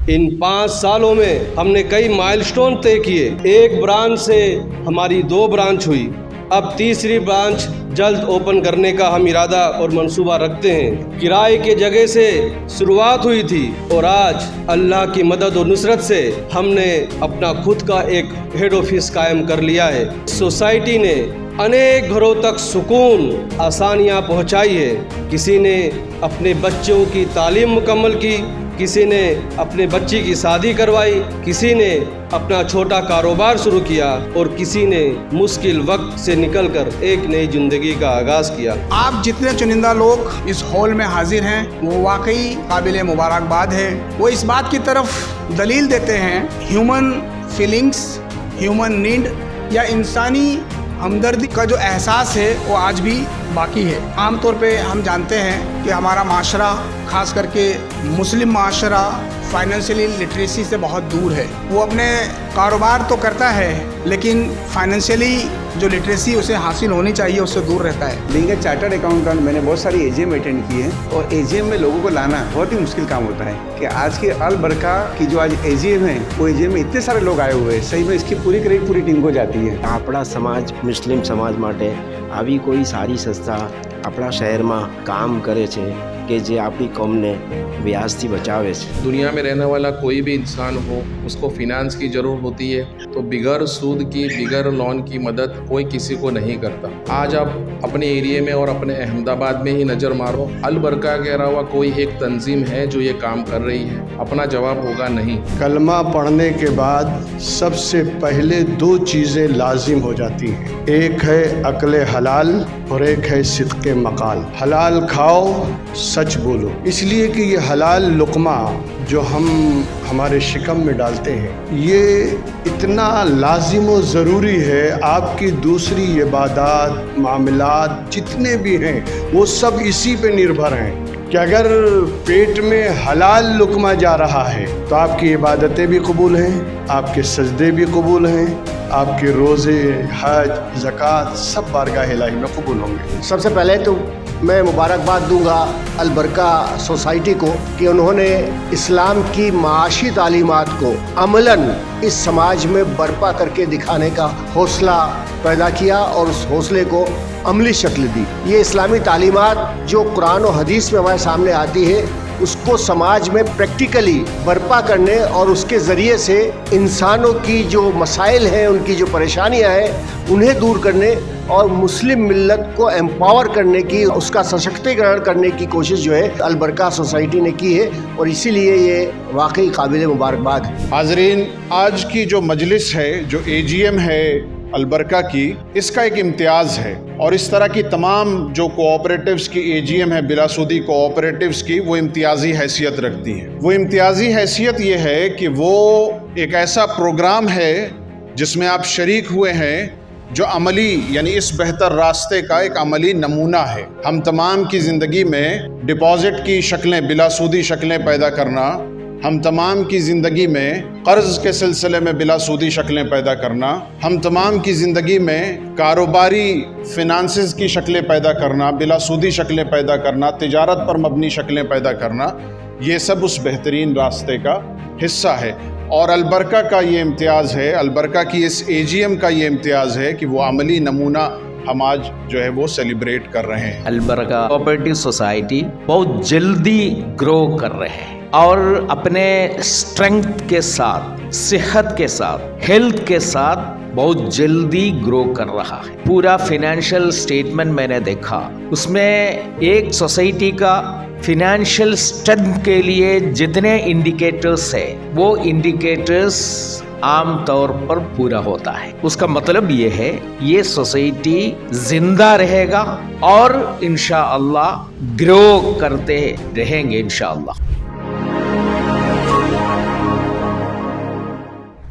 ان 5 سالوں میں ہم نے کئی مائلسٹون طے کیے. ایک برانچ سے ہماری 2 برانچ ہوئی. اب تیسری برانچ جلد اوپن کرنے کا ہم ارادہ اور منصوبہ رکھتے ہیں. کرائے کے جگہ سے شروعات ہوئی تھی اور آج اللہ کی مدد اور نصرت سے ہم نے اپنا خود کا ایک ہیڈ آفس قائم کر لیا ہے. سوسائٹی نے انیک گھروں تک سکون آسانیاں پہنچائی ہے. کسی نے اپنے بچوں کی تعلیم مکمل کی، کسی نے اپنے بچی کی شادی کروائی، کسی نے اپنا چھوٹا کاروبار شروع کیا اور کسی نے مشکل وقت سے نکل کر ایک نئی زندگی کا آغاز کیا. آپ جتنے چنندہ لوگ اس ہال میں حاضر ہیں وہ واقعی قابل مبارکباد ہے. وہ اس بات کی طرف دلیل دیتے ہیں ہیومن فیلنگز، ہیومن نیڈ یا انسانی ہمدردی کا جو احساس ہے وہ آج بھی باقی ہے. عام طور پہ ہم جانتے ہیں کہ ہمارا معاشرہ، خاص کر کے مسلم معاشرہ، فائنینشلی لٹریسی سے بہت دور ہے. وہ اپنے کاروبار تو کرتا ہے لیکن فائنینشلی جو لٹریسی اسے حاصل ہونی چاہیے اس سے دور رہتا ہے. بینگ اے چارٹرڈ اکاؤنٹنٹ میں نے بہت ساری اے جی ایم اٹینڈ کی ہیں اور اے جی ایم میں لوگوں کو لانا بہت ہی مشکل کام ہوتا ہے. کہ آج کی البرکہ کی جو آج اے جی ایم ہے وہ اے جی ایم میں اتنے سارے لوگ آئے ہوئے ہیں، صحیح میں اس کی پوری ٹیم ہو جاتی ہے. આપણા સમાજ મુસ્લિમ સમાજ માટે આવી કોઈ સારી સંસ્થા આપણા શહેરમાં કામ કરે છે کہ જે આપણી قومને વ્યાજથી બચાવે છે. دنیا میں رہنے والا کوئی بھی انسان ہو اس کو فینانس کی ضرورت ہوتی ہے، تو بغیر سود کی، بغیر لون کی مدد کوئی کسی کو نہیں کرتا. آج آپ اپنے ایریے میں اور اپنے احمد آباد میں ہی نظر مارو، البرکہ کے علاوہ کوئی ایک تنظیم ہے جو یہ کام کر رہی ہے؟ اپنا جواب ہوگا نہیں. کلمہ پڑھنے کے بعد سب سے پہلے 2 چیزیں لازم ہو جاتی ہیں. ایک ہے عقل حلال اور ایک ہے صدق مقال. حلال کھاؤ، سچ بولو. اس لیے کہ یہ حلال لقمہ جو ہم ہمارے شکم میں ڈالتے ہیں یہ اتنا لازم و ضروری ہے. آپ کی دوسری عبادات، معاملات جتنے بھی ہیں وہ سب اسی پہ نربھر ہیں کہ اگر پیٹ میں حلال لقمہ جا رہا ہے تو آپ کی عبادتیں بھی قبول ہیں، آپ کے سجدے بھی قبول ہیں، آپ کے روزے، حج، زکوٰۃ سب بارگاہ الہی میں قبول ہوں گے. سب سے پہلے تو میں مبارکباد دوں گا البرکہ سوسائٹی کو کہ انہوں نے اسلام کی معاشی تعلیمات کو عملاً اس سماج میں برپا کر کے دکھانے کا حوصلہ پیدا کیا اور اس حوصلے کو عملی شکل دی. یہ اسلامی تعلیمات جو قرآن و حدیث میں ہمارے سامنے آتی ہے اس کو سماج میں پریکٹیکلی برپا کرنے اور اس کے ذریعے سے انسانوں کی جو مسائل ہیں، ان کی جو پریشانیاں ہیں انہیں دور کرنے اور مسلم ملت کو امپاور کرنے کی، اس کا سشکتیکرن کرنے کی کوشش جو ہے البرکہ سوسائٹی نے کی ہے اور اسی لیے یہ واقعی قابل مبارکباد ہے. حاضرین، آج کی جو مجلس ہے، جو اے جی ایم ہے البرکہ کی، اس کا ایک امتیاز ہے اور اس طرح کی تمام جو کوآپریٹیوز کی اے جی ایم ہے، بلا سودی کوآپریٹیوز کی، وہ امتیازی حیثیت رکھتی ہیں. وہ امتیازی حیثیت یہ ہے کہ وہ ایک ایسا پروگرام ہے جس میں آپ شریک ہوئے ہیں جو عملی، یعنی اس بہتر راستے کا ایک عملی نمونہ ہے. ہم تمام کی زندگی میں ڈپازٹ کی شکلیں، بلا سودی شکلیں پیدا کرنا، ہم تمام کی زندگی میں قرض کے سلسلے میں بلا سودی شکلیں پیدا کرنا، ہم تمام کی زندگی میں کاروباری فنانسز کی شکلیں پیدا کرنا، بلا سودی شکلیں پیدا کرنا، تجارت پر مبنی شکلیں پیدا کرنا، یہ سب اس بہترین راستے کا حصہ ہے. اور البرکہ کا یہ امتیاز ہے، البرکہ کی اس اے جی ایم کا یہ امتیاز ہے کہ وہ عملی نمونہ ہم آج جو ہے وہ سیلیبریٹ کر رہے ہیں. البرکہ کوآپریٹو سوسائٹی بہت جلدی گرو کر رہے ہیں اور اپنے اسٹرینگتھ کے ساتھ، صحت کے ساتھ، ہیلتھ کے ساتھ بہت جلدی گرو کر رہا ہے. پورا فائنینشیل اسٹیٹمنٹ میں نے دیکھا، اس میں ایک سوسائٹی کا فائنینشیل اسٹرینتھ کے لیے جتنے انڈیکیٹرز ہیں وہ انڈیکیٹرز عام طور پر پورا ہوتا ہے. اس کا مطلب یہ ہے یہ سوسائٹی زندہ رہے گا اور انشاءاللہ گرو کرتے رہیں گے انشاءاللہ.